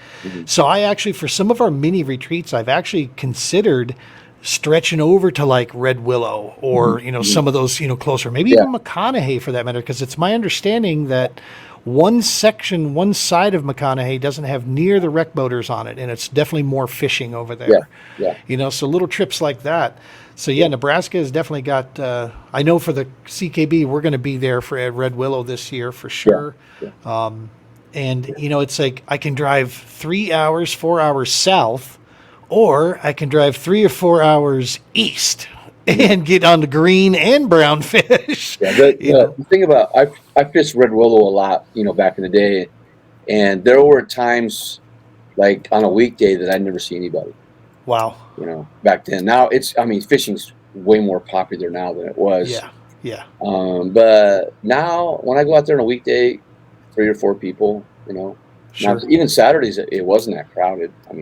Speaker 1: So I actually, for some of our mini retreats, I've actually considered stretching over to like Red Willow or, some of those, closer, maybe even McConaughey for that matter, because it's my understanding that one side of McConaughey doesn't have near the wreck boaters on it, and it's definitely more fishing over there. So little trips like that. So Nebraska has definitely got. I know for the CKB, we're going to be there for Red Willow this year for sure. And it's like I can drive 3 hours, 4 hours south, or I can drive 3 or 4 hours east. and get on the green and brown fish.
Speaker 2: Yeah,
Speaker 1: You
Speaker 2: the thing about I fished red willow a lot, back in the day, and there were times like on a weekday that I'd never see anybody.
Speaker 1: Wow.
Speaker 2: Back then. Now fishing's way more popular now than it was.
Speaker 1: Yeah. Yeah.
Speaker 2: But now when I go out there on a weekday, 3 or 4 people.
Speaker 1: Sure.
Speaker 2: Now, even Saturdays it wasn't that crowded.
Speaker 1: I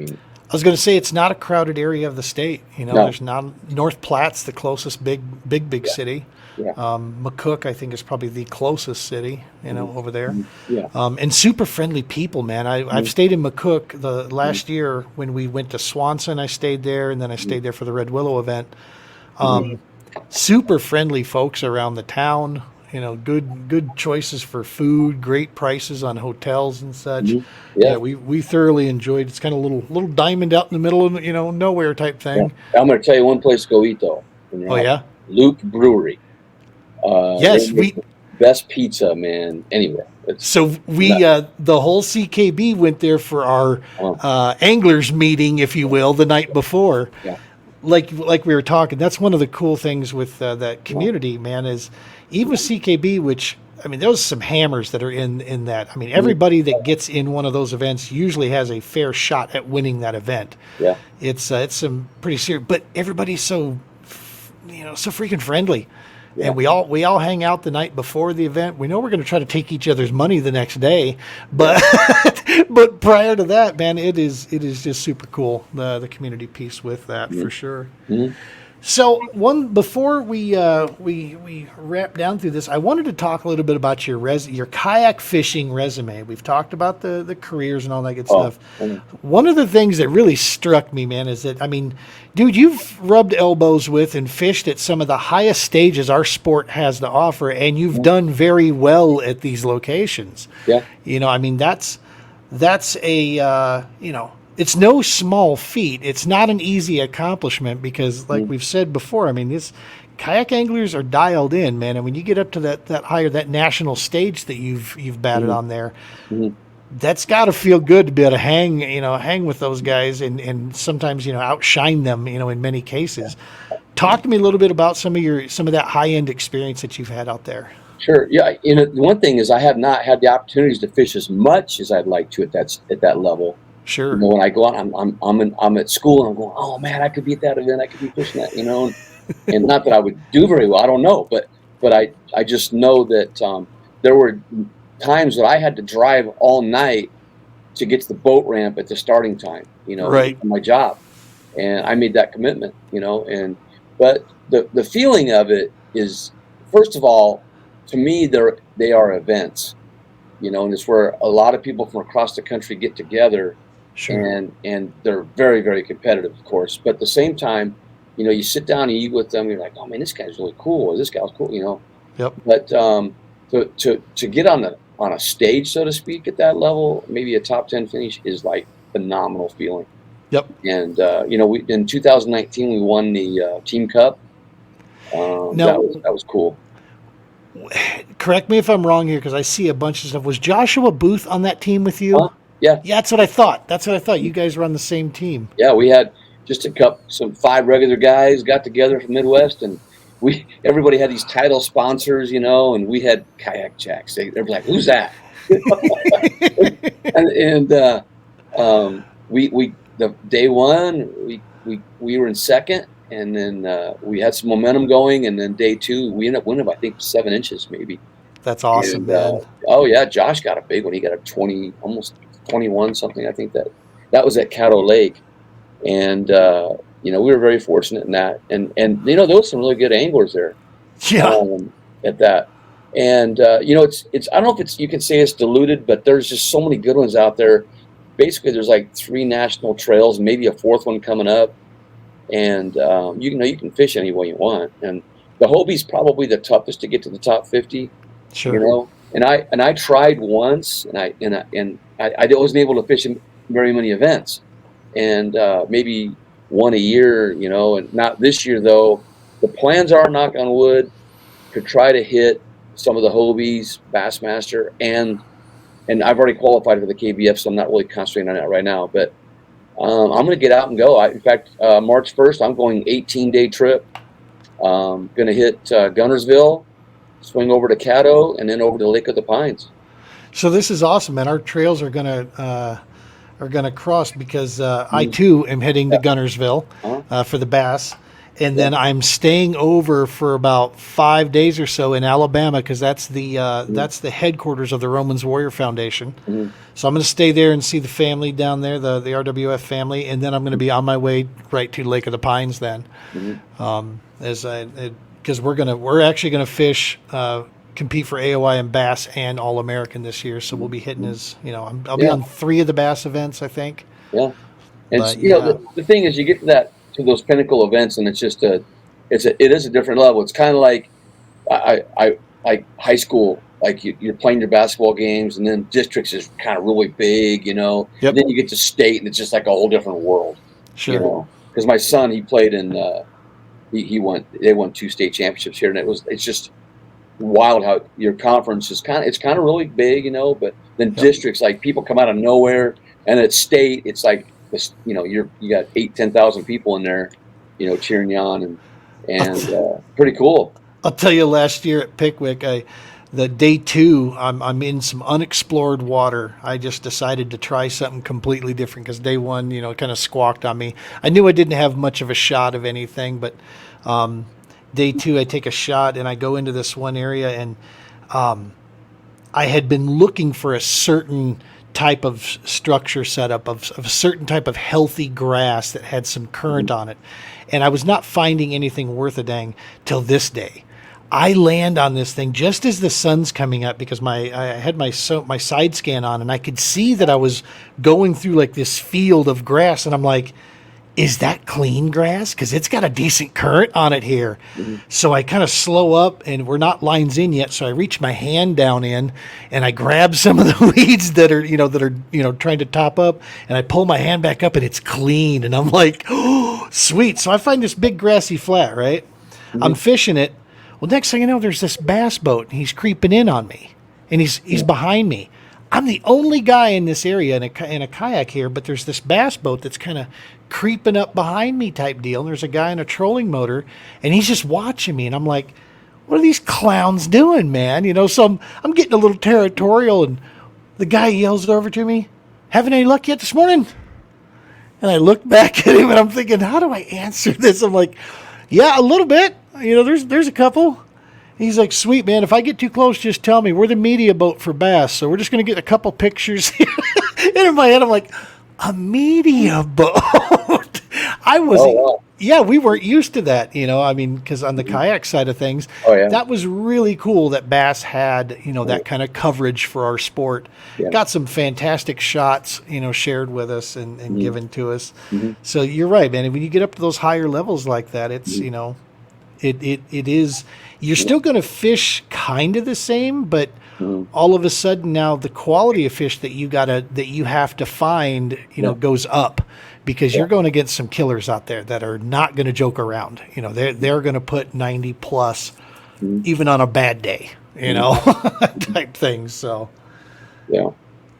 Speaker 1: was going to say it's not a crowded area of the state.
Speaker 2: No.
Speaker 1: There's not. North Platte's the closest big
Speaker 2: Yeah.
Speaker 1: city.
Speaker 2: Yeah.
Speaker 1: McCook, I think, is probably the closest city, over there.
Speaker 2: Yeah.
Speaker 1: And super friendly people, man. I've stayed in McCook the last year when we went to Swanson. I stayed there, and then I stayed there for the Red Willow event. Super friendly folks around the town. Good choices for food, great prices on hotels and such.
Speaker 2: Yeah.
Speaker 1: We thoroughly enjoyed. It's kind of a little diamond out in the middle of nowhere type thing.
Speaker 2: Yeah. I'm going to tell you one place to go eat though.
Speaker 1: Oh yeah,
Speaker 2: Luke Brewery.
Speaker 1: Yes,
Speaker 2: best pizza, man, anywhere.
Speaker 1: So the whole CKB went there for our anglers meeting, if you will, the night before.
Speaker 2: Yeah.
Speaker 1: Like we were talking, that's one of the cool things with that community, man, is even with CKB, which, there's some hammers that are in that. Everybody that gets in one of those events usually has a fair shot at winning that event.
Speaker 2: Yeah.
Speaker 1: It's some pretty serious, but everybody's so freaking friendly.
Speaker 2: Yeah.
Speaker 1: And we all hang out the night before the event. We know we're going to try to take each other's money the next day, but but prior to that, man, it is just super cool, the community piece with that for sure.
Speaker 2: Mm-hmm.
Speaker 1: So before we wrap down through this, I wanted to talk a little bit about your kayak fishing resume. We've talked about the careers and all that good stuff. One of the things that really struck me, man, is that dude, you've rubbed elbows with and fished at some of the highest stages our sport has to offer, and you've done very well at these locations.
Speaker 2: Yeah.
Speaker 1: That's a it's no small feat. It's not an easy accomplishment because, like we've said before, this kayak anglers are dialed in, man. And when you get up to that higher, that national stage that you've batted on there, that's got to feel good to be able to hang with those guys and sometimes outshine them, in many cases. Talk to me a little bit about some of that high end experience that you've had out there.
Speaker 2: Sure. Yeah. The one thing is I have not had the opportunities to fish as much as I'd like to at that level.
Speaker 1: Sure.
Speaker 2: When I go out, I'm at school and I'm going, oh man, I could be at that event. I could be fishing that, and not that I would do very well. I don't know, but I just know that there were times that I had to drive all night to get to the boat ramp at the starting time,
Speaker 1: right,
Speaker 2: for my job, and I made that commitment, but the feeling of it is, first of all, to me, they are events, and it's where a lot of people from across the country get together.
Speaker 1: Sure.
Speaker 2: And they're very, very competitive, of course. But at the same time, you sit down and eat with them. You're like, oh man, this guy's really cool. Or this guy's cool,
Speaker 1: Yep.
Speaker 2: But to get on a stage, so to speak, at that level, maybe a top 10 finish is like phenomenal feeling.
Speaker 1: Yep.
Speaker 2: And we in 2019 we won the Team Cup. That was cool.
Speaker 1: Correct me if I'm wrong here, because I see a bunch of stuff. Was Joshua Booth on that team with you?
Speaker 2: Yeah.
Speaker 1: Yeah, that's what I thought. You guys were on the same team.
Speaker 2: Yeah, we had just some 5 regular guys got together from Midwest, and everybody had these title sponsors, and we had KayakJaks. They were like, "Who's that?" and we the day one we were in second, and then we had some momentum going, and then day 2 we ended up winning by, I think, 7 inches maybe.
Speaker 1: That's awesome, man.
Speaker 2: Oh yeah, Josh got a big one. He got a 20, almost 21 something. I think that was at Caddo Lake, and we were very fortunate in that. And there was some really good anglers there.
Speaker 1: Yeah.
Speaker 2: At that, and it's I don't know if you can say it's diluted, but there's just so many good ones out there. Basically, there's like 3 national trails, maybe a 4th one coming up, and you can fish any way you want. And the Hobie's probably the toughest to get to the top 50.
Speaker 1: Sure.
Speaker 2: And I tried once, and I wasn't able to fish in very many events, and maybe one a year, and not this year though. The plans are, knock on wood, to try to hit some of the Hobies, Bassmaster, and I've already qualified for the KBF, so I'm not really concentrating on that right now. But I'm going to get out and go. In fact, March 1st, I'm going 18-day trip Going to hit Gunnersville, swing over to Caddo, and then over to Lake of the Pines.
Speaker 1: So this is awesome, man. Our trails are gonna cross because I too am heading to Gunnersville for the bass, and then I'm staying over for about 5 days or so in Alabama because that's the headquarters of the Romans Warrior Foundation. So I'm going to stay there and see the family down there, the RWF family, and then I'm going to be on my way right to Lake of the Pines then, because we're actually going to fish. Compete for AOI and Bass and All American this year, so we'll be hitting I'll be on 3 of the Bass events, I think.
Speaker 2: Yeah, and but, the thing is, you get to those pinnacle events, and it's just it is a different level. It's kind of like I like high school, like you're playing your basketball games, and then districts is kind of really big, And then you get to state, and it's just like a whole different world.
Speaker 1: Sure.
Speaker 2: Because my son, he played in they won 2 state championships here, and it's just wild how your conference is kind of really big, but then districts, like people come out of nowhere, and at state it's like this, you got 8,000-10,000 people in there, cheering you on, and pretty cool.
Speaker 1: I'll tell you, last year at Pickwick, the day 2, I'm in some unexplored water. I just decided to try something completely different because day 1, kind of squawked on me. I knew I didn't have much of a shot of anything, but day 2, I take a shot and I go into this one area, and I had been looking for a certain type of structure setup of a certain type of healthy grass that had some current on it, and I was not finding anything worth a dang till this day. I land on this thing just as the sun's coming up because I had my side scan on, and I could see that I was going through like this field of grass, and I'm like, is that clean grass? Because it's got a decent current on it here. So I kind of slow up, and we're not lines in yet. So I reach my hand down in, and I grab some of the weeds that are trying to top up, and I pull my hand back up, and it's clean. And I'm like, oh, sweet. So I find this big grassy flat, right? I'm fishing it. Well, next thing you know, there's this bass boat, and he's creeping in on me, and he's behind me. I'm the only guy in this area in a kayak here, but there's this bass boat that's kind of creeping up behind me type deal. And there's a guy in a trolling motor, and he's just watching me. And I'm like, what are these clowns doing, man? So I'm getting a little territorial, and the guy yells over to me, having any luck yet this morning? And I look back at him, and I'm thinking, how do I answer this? I'm like, yeah, a little bit. There's a couple. He's like, sweet, man. If I get too close, just tell me. We're the media boat for bass, so we're just going to get a couple pictures. And in my head, I'm like, a media boat? I was, we weren't used to that, because on the kayak side of things, that was really cool that Bass had, that kind of coverage for our sport. Got some fantastic shots, shared with us and given to us. So you're right, man. When you get up to those higher levels like that, it's, it is, you're still going to fish kind of the same, but all of a sudden now the quality of fish that you have to find, goes up because you're going against some killers out there that are not going to joke around. They're going to put 90 plus even on a bad day, type things. So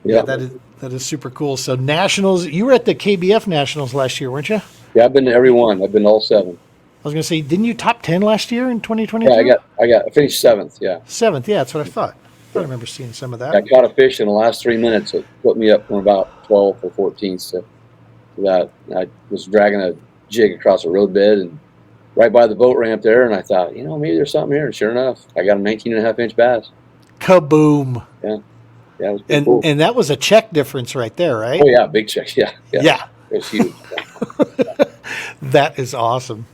Speaker 1: that is super cool. So nationals, you were at the KBF nationals last year, weren't you?
Speaker 2: Yeah, I've been to every one. I've been to all 7.
Speaker 1: I was going to say, didn't you top 10 last year in 2022?
Speaker 2: Yeah, I finished 7th. Yeah,
Speaker 1: 7th. Yeah, that's what I thought. I remember seeing some of that.
Speaker 2: I caught a fish in the last 3 minutes. It put me up from about 12th or 14th to that. I was dragging a jig across a roadbed and right by the boat ramp there, and I thought, maybe there's something here. And sure enough, I got a 19.5-inch bass.
Speaker 1: Kaboom!
Speaker 2: Yeah, it was pretty cool.
Speaker 1: And that was a check difference right there, right?
Speaker 2: Oh yeah, big check. Yeah.
Speaker 1: It
Speaker 2: was huge.
Speaker 1: That is awesome.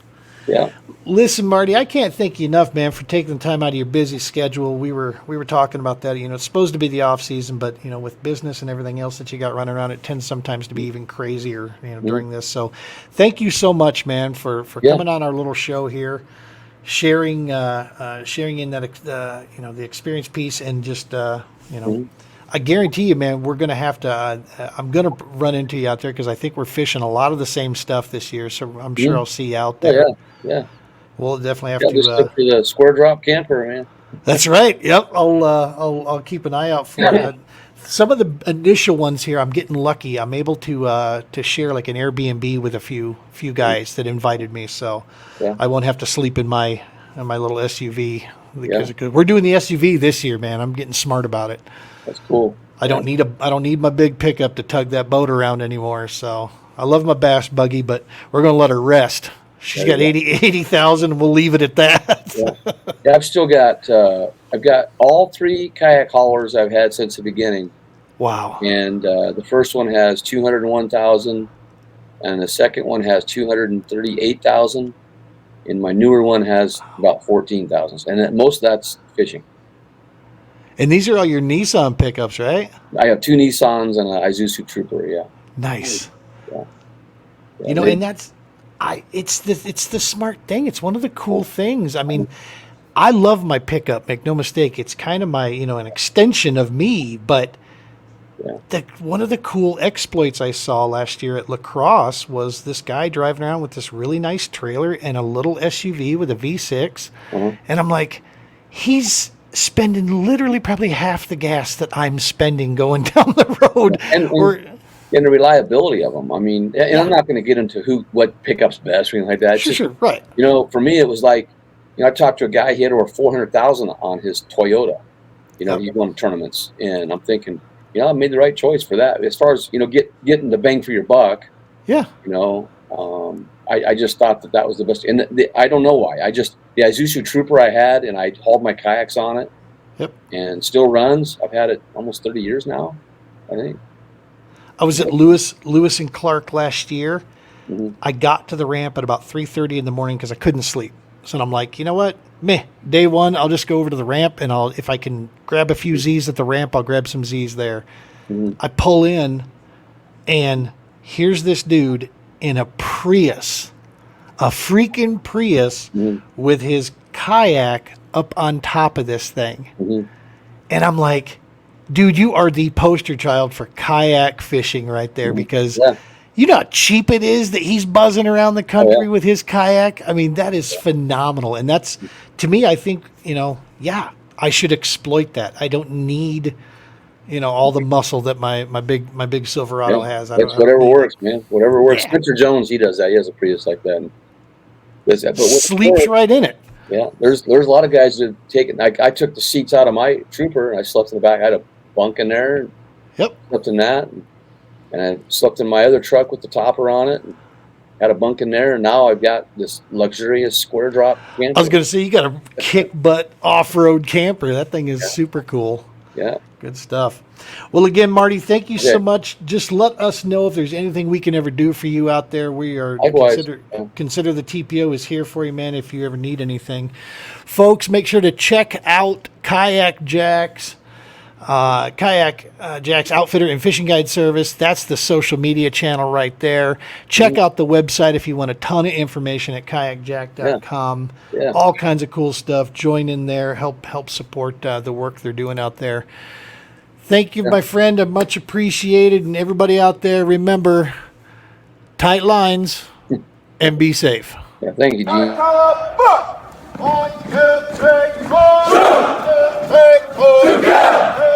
Speaker 2: Yeah.
Speaker 1: Listen, Marty, I can't thank you enough, man, for taking the time out of your busy schedule. We were talking about that. It's supposed to be the off season, but with business and everything else that you got running around, it tends sometimes to be even crazier, during this. So, thank you so much, man, for coming on our little show here, sharing in that the experience piece, and just I guarantee you, man, we're going to have to. I'm going to run into you out there because I think we're fishing a lot of the same stuff this year. So I'm sure I'll see you out there.
Speaker 2: Yeah.
Speaker 1: We'll definitely have to.
Speaker 2: Just look for the square drop camper, man.
Speaker 1: That's right. Yep. I'll keep an eye out for it. some of the initial ones here, I'm getting lucky. I'm able to share like an Airbnb with a few guys that invited me, so
Speaker 2: Yeah.
Speaker 1: I won't have to sleep in my little SUV because we're doing the SUV this year, man. I'm getting smart about it.
Speaker 2: That's cool.
Speaker 1: I don't need my big pickup to tug that boat around anymore. So I love my Bass buggy, but we're gonna let her rest. She's got 80,000, and we'll leave it at that.
Speaker 2: Yeah, I've still got I've got all 3 kayak haulers I've had since the beginning.
Speaker 1: Wow.
Speaker 2: And the first one has 201,000, and the second one has 238,000, and my newer one has about 14,000. And most of that's fishing.
Speaker 1: And these are all your Nissan pickups, right?
Speaker 2: I have 2 Nissans and an Isuzu Trooper. Yeah.
Speaker 1: Nice.
Speaker 2: Yeah.
Speaker 1: You know, and that's it's the smart thing. It's one of the cool things. I mean, I love my pickup, make no mistake. It's kind of my, an extension of me, but one of the cool exploits I saw last year at La Crosse was this guy driving around with this really nice trailer and a little SUV with a V6. And I'm like, he's spending literally probably half the gas that I'm spending going down the road.
Speaker 2: And the reliability of them. I mean, and I'm not going to get into what pickups best or anything like that. It's
Speaker 1: Sure, right.
Speaker 2: For me, it was like, I talked to a guy, he had over 400,000 on his Toyota. He won tournaments, and I'm thinking, I made the right choice for that. As far as, getting the bang for your buck.
Speaker 1: Yeah.
Speaker 2: I just thought that was the best. And I don't know why. The Isuzu Trooper I had, and I hauled my kayaks on it.
Speaker 1: Yep.
Speaker 2: And still runs. I've had it almost 30 years now, I think.
Speaker 1: I was at Lewis and Clark last year. I got to the ramp at about 3:30 in the morning because I couldn't sleep. So I'm like, you know what? Day one, I'll just go over to the ramp, and if I can grab a few Z's at the ramp, I'll grab some Z's there. I pull in, and here's this dude in a Prius, a freaking Prius, with his kayak up on top of this thing. And I'm like, dude, you are the poster child for kayak fishing right there, because you know how cheap it is that he's buzzing around the country with his kayak? I mean, that is phenomenal. And that's, to me, I think, I should exploit that. I don't need, all the muscle that my big Silverado has.
Speaker 2: That's whatever works, man. Whatever works. Spencer Jones, he does that. He has a Prius like that. And does that. But
Speaker 1: sleeps right in it. Yeah,
Speaker 2: there's a lot of guys that take it. I took the seats out of my Trooper, and I slept in the back. I had a bunk in there. Slept in that. And I slept in my other truck with the topper on it, and had a bunk in there. And now I've got this luxurious square drop camper.
Speaker 1: I was going to say, you got a kick butt off-road camper. That thing is super cool.
Speaker 2: Yeah.
Speaker 1: Good stuff. Well, again, Marty, thank you so much. Just let us know if there's anything we can ever do for you out there. We are consider the TPO is here for you, man, if you ever need anything. Folks, make sure to check out KayakJak's KayakJak's Outfitter and Fishing Guide Service. That's the social media channel right there. Check out the website if you want a ton of information at KayakJak.com. All kinds of cool stuff. Join in there. Help support the work they're doing out there. Thank you, my friend. I'm much appreciated. And everybody out there, remember, tight lines and be safe.
Speaker 2: Yeah, thank you, Gene.
Speaker 3: 1, 2, 3, 4. 1, 2, 3, 4. 1, 2, 3, 4. Together.